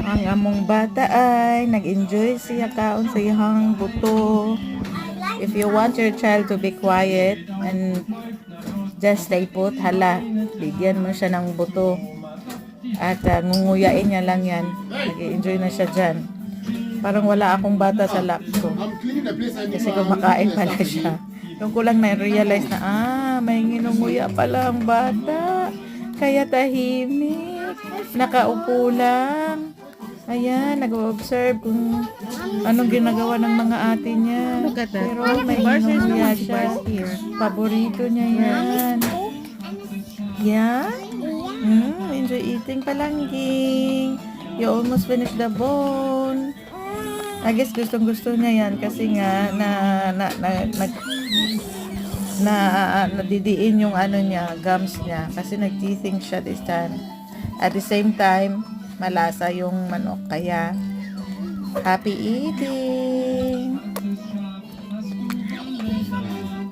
Ang among bata ay nag-enjoy siya kaon sa iyang buto. If you want your child to be quiet and just stay put, hala, bigyan mo siya ng buto. At ngunguyain niya lang yan. Nag-enjoy na siya dyan. Parang wala akong bata sa lap ko. Kasi kumakain pala siya. Doon ko lang na-realize na, may nginunguya pala ang bata. Kaya tahimik. Nakaupo lang. Ayan, nag-observe kung anong ginagawa ng mga ate niya. Pero may nginunguya siya. Paborito niya yan. Yan? Enjoy eating palangging. You almost finished the bone. I guess gustong-gusto niya yan kasi nga nadidiin yung ano niya, gums niya kasi nag-teething siya this time. At the same time, malasa yung manok kaya happy eating.